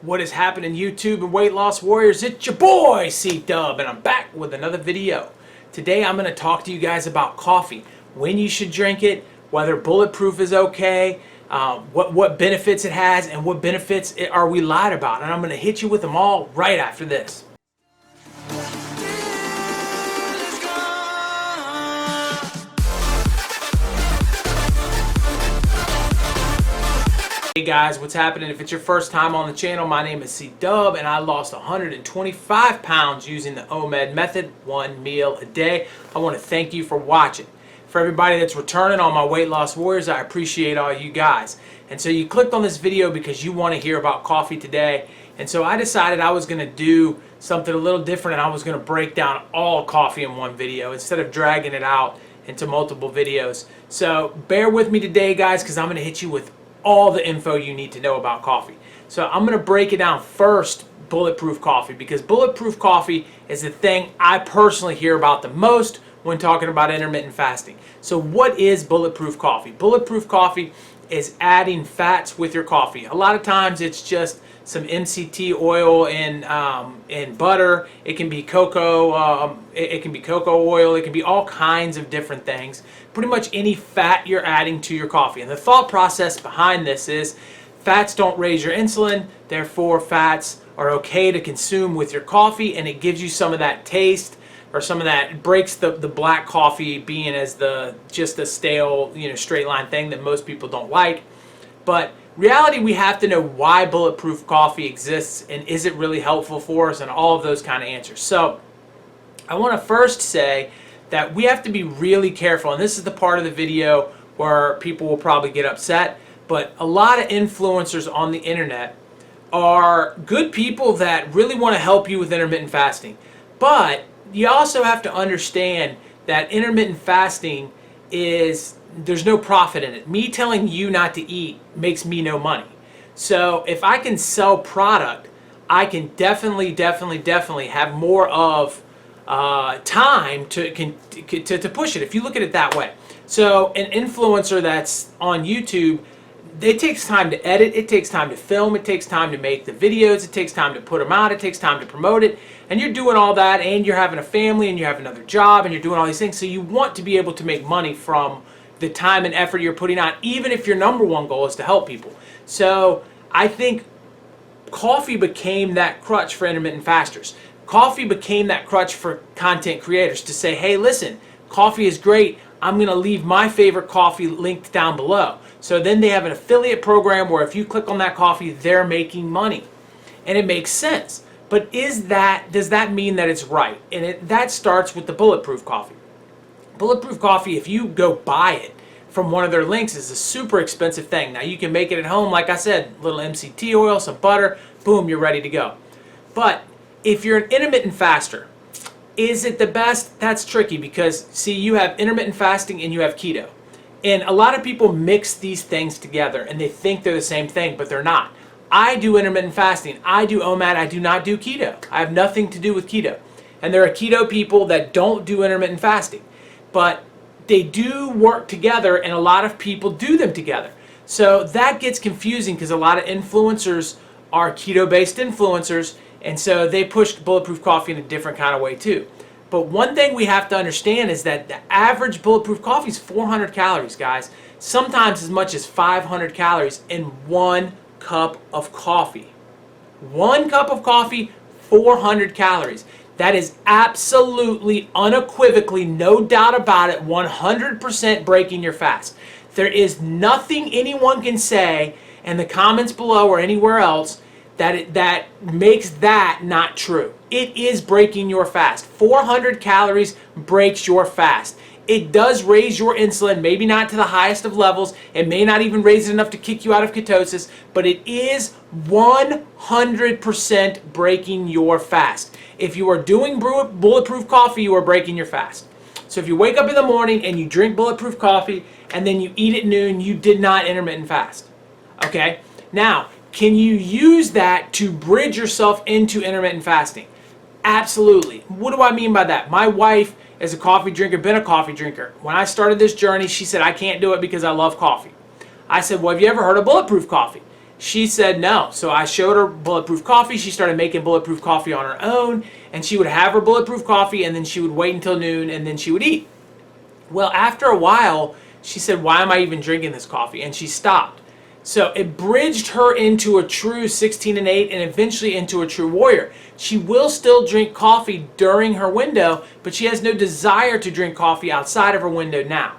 What is happening, YouTube and weight loss warriors? It's your boy C-Dub, and I'm back with another video. Today I'm going to talk to you guys about coffee, when you should drink it, whether bulletproof is okay, what benefits it has, and what benefits are we lied about. And I'm going to hit you with them all right after this. Hey guys, what's happening? If it's your first time on the channel, my name is C-Dub and I lost 125 pounds using the OMED method, one meal a day. I want to thank you for watching. For everybody that's returning on my weight loss warriors, I appreciate all you guys. And so you clicked on this video because you want to hear about coffee today. And so I decided I was going to do something a little different, and I was going to break down all coffee in one video instead of dragging it out into multiple videos. So bear with me today, guys, because I'm going to hit you with all the info you need to know about coffee. So I'm going to break it down first, bulletproof coffee, because bulletproof coffee is the thing I personally hear about the most when talking about intermittent fasting. So what is bulletproof coffee? Bulletproof coffee is adding fats with your coffee. A lot of times it's just some MCT oil and butter. It can be cocoa. It can be cocoa oil. It can be all kinds of different things. Pretty much any fat you're adding to your coffee. And the thought process behind this is fats don't raise your insulin. Therefore, fats are okay to consume with your coffee, and it gives you some of that taste, or some of that breaks the black coffee being as just a stale, straight line thing that most people don't like. But reality, we have to know why bulletproof coffee exists and is it really helpful for us, and all of those kind of answers. So I want to first say that we have to be really careful, and this is the part of the video where people will probably get upset, but a lot of influencers on the internet are good people that really want to help you with intermittent fasting. But you also have to understand that intermittent fasting there's no profit in it. Me telling you not to eat makes me no money. So if I can sell product, I can definitely have more of time to push it, if you look at it that way. So an influencer that's on YouTube, it takes time to edit, it takes time to film, it takes time to make the videos, it takes time to put them out, it takes time to promote it, and you're doing all that, and you're having a family, and you have another job, and you're doing all these things, so you want to be able to make money from the time and effort you're putting on, even if your number one goal is to help people. So I think coffee became that crutch for intermittent fasters. Coffee became that crutch for content creators to say, hey, listen, coffee is great. I'm going to leave my favorite coffee linked down below. So then they have an affiliate program where if you click on that coffee, they're making money. And it makes sense. But does that mean that it's right? And that starts with the bulletproof coffee. Bulletproof coffee, if you go buy it from one of their links, is a super expensive thing. Now you can make it at home, like I said, little MCT oil, some butter, boom, you're ready to go. But if you're an intermittent faster, is it the best? That's tricky, because see, you have intermittent fasting and you have keto. And a lot of people mix these things together and they think they're the same thing, but they're not. I do intermittent fasting. I do OMAD. I do not do keto. I have nothing to do with keto. And there are keto people that don't do intermittent fasting. But they do work together, and a lot of people do them together. So that gets confusing, because a lot of influencers are keto-based influencers, and so they push bulletproof coffee in a different kind of way too. But one thing we have to understand is that the average bulletproof coffee is 400 calories, guys. Sometimes as much as 500 calories in one cup of coffee. One cup of coffee, 400 calories. That is absolutely, unequivocally, no doubt about it, 100% breaking your fast. There is nothing anyone can say in the comments below or anywhere else that makes that not true. It is breaking your fast. 400 calories breaks your fast. It does raise your insulin, maybe not to the highest of levels. It may not even raise it enough to kick you out of ketosis, but it is 100% breaking your fast. If you are doing bulletproof coffee, you are breaking your fast. So if you wake up in the morning and you drink bulletproof coffee and then you eat at noon, you did not intermittent fast. Okay? Now, can you use that to bridge yourself into intermittent fasting? Absolutely. What do I mean by that? My wife is a coffee drinker, been a coffee drinker. When I started this journey, she said, I can't do it because I love coffee. I said, well, have you ever heard of bulletproof coffee? She said no. So I showed her bulletproof coffee. She started making bulletproof coffee on her own, and she would have her bulletproof coffee, and then she would wait until noon, and then she would eat. Well, after a while, she said, why am I even drinking this coffee? And she stopped. So it bridged her into a true 16 and 8 and eventually into a true warrior. She will still drink coffee during her window, but she has no desire to drink coffee outside of her window now.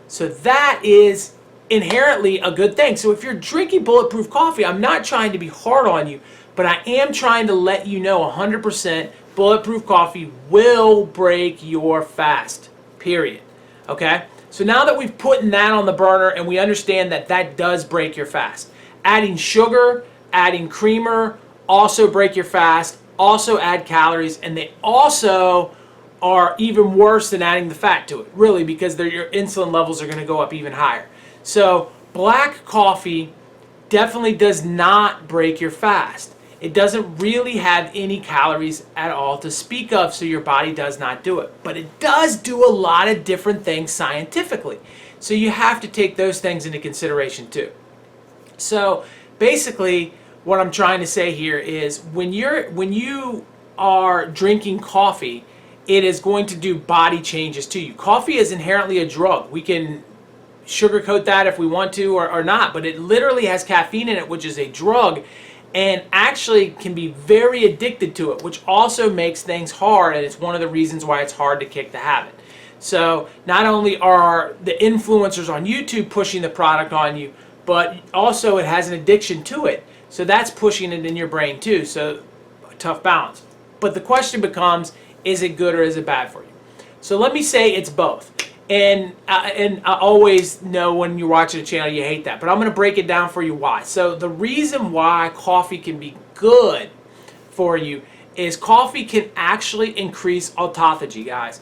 So that is inherently a good thing. So if you're drinking bulletproof coffee, I'm not trying to be hard on you, but I am trying to let you know 100% bulletproof coffee will break your fast, period. Okay? So now that we've put that on the burner and we understand that that does break your fast, adding sugar, adding creamer, also break your fast, also add calories, and they also are even worse than adding the fat to it, really, because your insulin levels are going to go up even higher. So black coffee definitely does not break your fast. It doesn't really have any calories at all to speak of, so your body does not do it. But it does do a lot of different things scientifically. So you have to take those things into consideration too. So basically, what I'm trying to say here is when you are drinking coffee, it is going to do body changes to you. Coffee is inherently a drug. We can sugarcoat that if we want to or not, but it literally has caffeine in it, which is a drug, and actually can be very addicted to it, which also makes things hard, and it's one of the reasons why it's hard to kick the habit. So not only are the influencers on YouTube pushing the product on you, but also it has an addiction to it. So that's pushing it in your brain too. So a tough balance. But the question becomes, is it good or is it bad for you? So let me say it's both. And I always know when you're watching a channel you hate that, but I'm going to break it down for you why. So the reason why coffee can be good for you is coffee can actually increase autophagy, guys.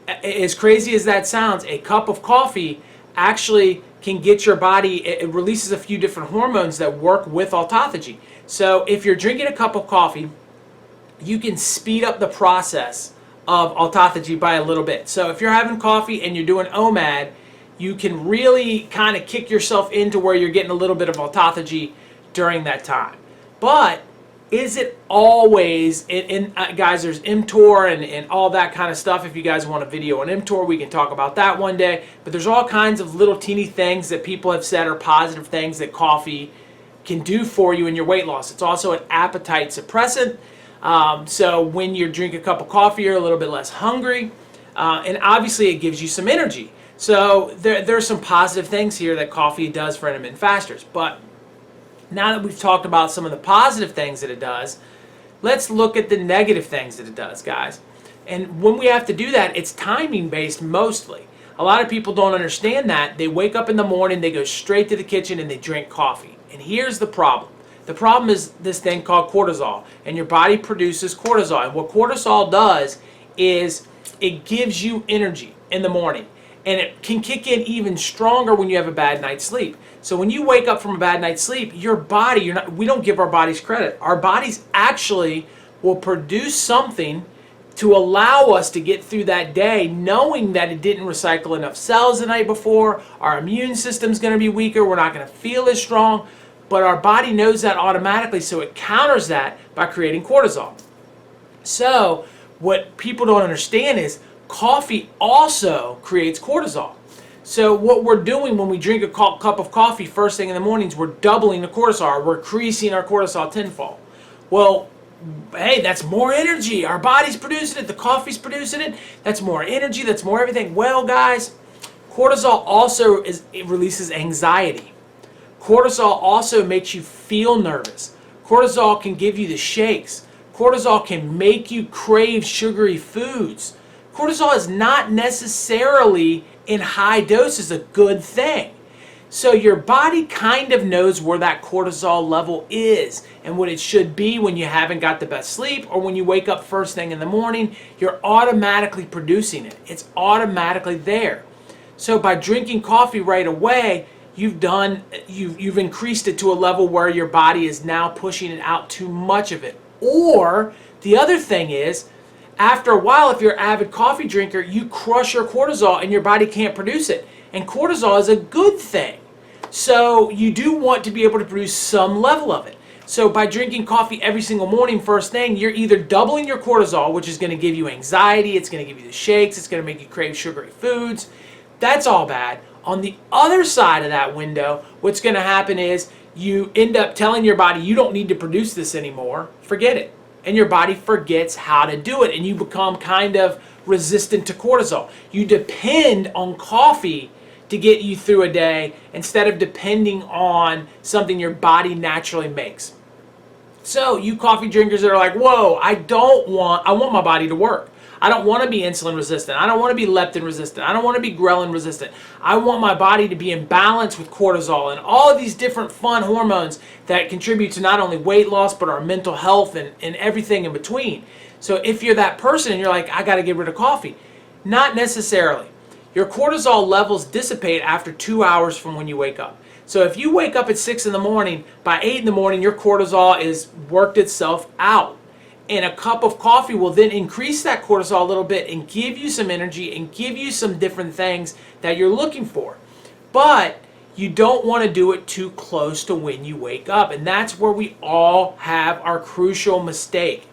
As crazy as that sounds, a cup of coffee actually can get your body, it releases a few different hormones that work with autophagy. So if you're drinking a cup of coffee, you can speed up the process of autophagy by a little bit. So if you're having coffee and you're doing OMAD, you can really kind of kick yourself into where you're getting a little bit of autophagy during that time. But is it always, guys, there's mTOR and all that kind of stuff. If you guys want a video on mTOR, we can talk about that one day. But there's all kinds of little teeny things that people have said are positive things that coffee can do for you in your weight loss. It's also an appetite suppressant. So when you drink a cup of coffee, you're a little bit less hungry, and obviously it gives you some energy. So there's some positive things here that coffee does for intermittent fasters. But now that we've talked about some of the positive things that it does, let's look at the negative things that it does, guys. And when we have to do that, it's timing based mostly. A lot of people don't understand that. They wake up in the morning, they go straight to the kitchen and they drink coffee. And here's the problem. The problem is this thing called cortisol, and your body produces cortisol. And what cortisol does is it gives you energy in the morning, and it can kick in even stronger when you have a bad night's sleep. So when you wake up from a bad night's sleep, your body, we don't give our bodies credit. Our bodies actually will produce something to allow us to get through that day knowing that it didn't recycle enough cells the night before. Our immune system's going to be weaker. We're not going to feel as strong. But our body knows that automatically, so it counters that by creating cortisol. So what people don't understand is coffee also creates cortisol. So what we're doing when we drink a cup of coffee first thing in the mornings, we're doubling the cortisol. We're increasing our cortisol tenfold. Well, hey, that's more energy. Our body's producing it. The coffee's producing it. That's more energy. That's more everything. Well, guys, cortisol also it releases anxiety. Cortisol also makes you feel nervous. Cortisol can give you the shakes. Cortisol can make you crave sugary foods. Cortisol is not necessarily in high doses a good thing. So your body kind of knows where that cortisol level is and what it should be when you haven't got the best sleep, or when you wake up first thing in the morning, you're automatically producing it. It's automatically there. So by drinking coffee right away, you've increased it to a level where your body is now pushing it out too much of it. Or the other thing is, after a while, if you're an avid coffee drinker, you crush your cortisol and your body can't produce it. And cortisol is a good thing. So you do want to be able to produce some level of it. So by drinking coffee every single morning, first thing, you're either doubling your cortisol, which is going to give you anxiety, it's going to give you the shakes, it's going to make you crave sugary foods. That's all bad. On the other side of that window, what's going to happen is you end up telling your body you don't need to produce this anymore. Forget it. And your body forgets how to do it, and you become kind of resistant to cortisol. You depend on coffee to get you through a day instead of depending on something your body naturally makes. So you coffee drinkers that are like, whoa, I want my body to work. I don't want to be insulin resistant. I don't want to be leptin resistant. I don't want to be ghrelin resistant. I want my body to be in balance with cortisol and all of these different fun hormones that contribute to not only weight loss, but our mental health and everything in between. So if you're that person and you're like, I got to get rid of coffee, not necessarily. Your cortisol levels dissipate after 2 hours from when you wake up. So if you wake up at 6 in the morning, by 8 in the morning, your cortisol is worked itself out. And a cup of coffee will then increase that cortisol a little bit and give you some energy and give you some different things that you're looking for. But you don't want to do it too close to when you wake up. And that's where we all have our crucial mistake.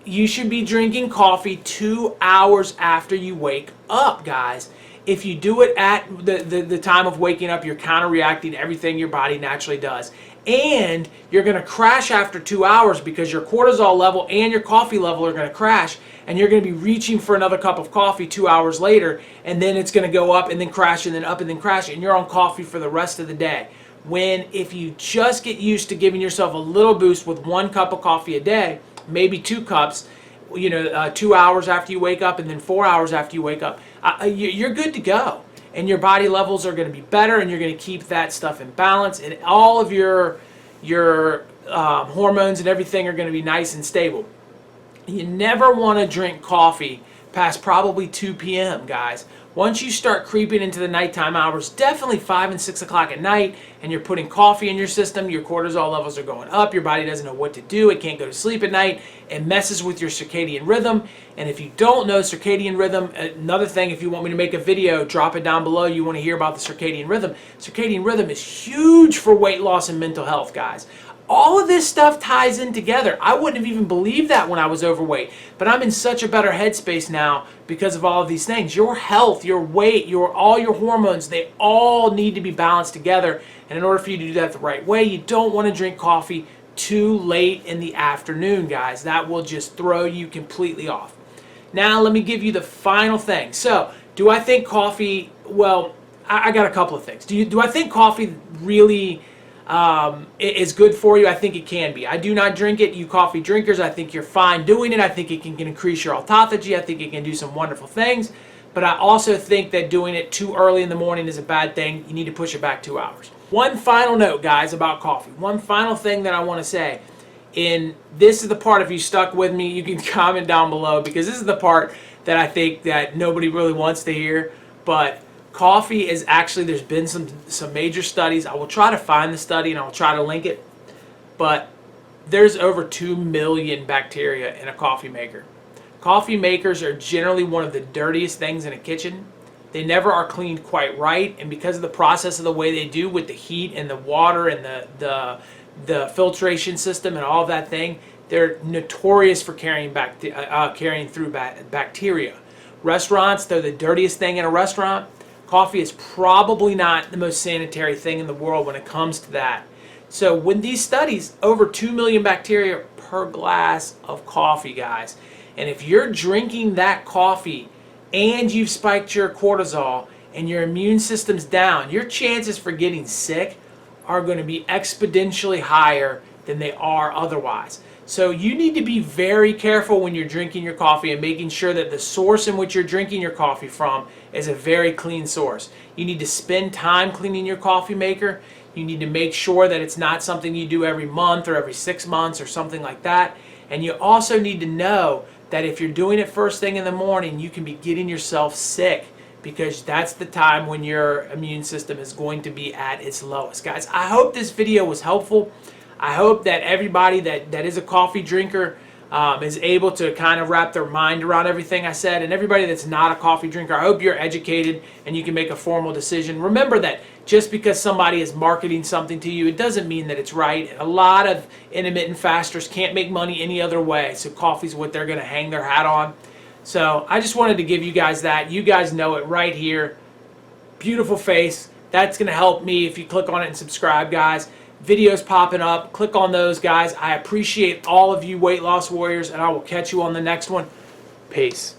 You should be drinking coffee 2 hours after you wake up, guys. If you do it at the time of waking up, you're counter-reacting to everything your body naturally does. And you're going to crash after 2 hours because your cortisol level and your coffee level are going to crash. And you're going to be reaching for another cup of coffee 2 hours later. And then it's going to go up and then crash and then up and then crash. And you're on coffee for the rest of the day. When if you just get used to giving yourself a little boost with 1 cup of coffee a day, maybe 2 cups, 2 hours after you wake up and then 4 hours after you wake up, you're good to go. And your body levels are going to be better, and you're going to keep that stuff in balance, and all of your hormones and everything are going to be nice and stable. You never want to drink coffee past probably 2 p.m., guys. Once you start creeping into the nighttime hours, definitely 5 and 6 o'clock at night, and you're putting coffee in your system, your cortisol levels are going up, your body doesn't know what to do, it can't go to sleep at night, it messes with your circadian rhythm. And if you don't know circadian rhythm, another thing, if you want me to make a video, drop it down below, you want to hear about the circadian rhythm. Circadian rhythm is huge for weight loss and mental health, guys. All of this stuff ties in together. I wouldn't have even believed that when I was overweight, but I'm in such a better headspace now because of all of these things. Your health, your weight, all your hormones, they all need to be balanced together. And in order for you to do that the right way, you don't want to drink coffee too late in the afternoon, guys. That will just throw you completely off. Now, let me give you the final thing. So, do I think coffee, well, I got a couple of things. Do I think coffee really is good for you? I think it can be. I do not drink it. You coffee drinkers, I think you're fine doing it. I think it can increase your autophagy. I think it can do some wonderful things. But I also think that doing it too early in the morning is a bad thing. You need to push it back 2 hours. One final note, guys, about coffee. One final thing that I want to say. And this is the part, if you stuck with me, you can comment down below, because this is the part that I think that nobody really wants to hear. But coffee is actually, there's been some major studies. I will try to find the study and I'll try to link it. But there's over 2 million bacteria in a coffee maker. Coffee makers are generally one of the dirtiest things in a kitchen. They never are cleaned quite right, and because of the process of the way they do with the heat and the water and the filtration system and all of that thing, they're notorious for carrying through bacteria. Restaurants, they're the dirtiest thing in a restaurant. Coffee is probably not the most sanitary thing in the world when it comes to that. So when these studies, over 2 million bacteria per glass of coffee, guys. And if you're drinking that coffee and you've spiked your cortisol and your immune system's down, your chances for getting sick are going to be exponentially higher than they are otherwise. So you need to be very careful when you're drinking your coffee and making sure that the source in which you're drinking your coffee from is a very clean source. You need to spend time cleaning your coffee maker. You need to make sure that it's not something you do every month or every 6 months or something like that. And you also need to know that if you're doing it first thing in the morning, you can be getting yourself sick, because that's the time when your immune system is going to be at its lowest. Guys, I hope this video was helpful. I hope that everybody that is a coffee drinker is able to kind of wrap their mind around everything I said. And everybody that's not a coffee drinker, I hope you're educated and you can make a formal decision. Remember that just because somebody is marketing something to you, it doesn't mean that it's right. A lot of intermittent fasters can't make money any other way, so coffee's what they're going to hang their hat on. So I just wanted to give you guys that. You guys know it right here. Beautiful face. That's going to help me if you click on it and subscribe, guys. Videos popping up. Click on those, guys. I appreciate all of you weight loss warriors, and I will catch you on the next one. Peace.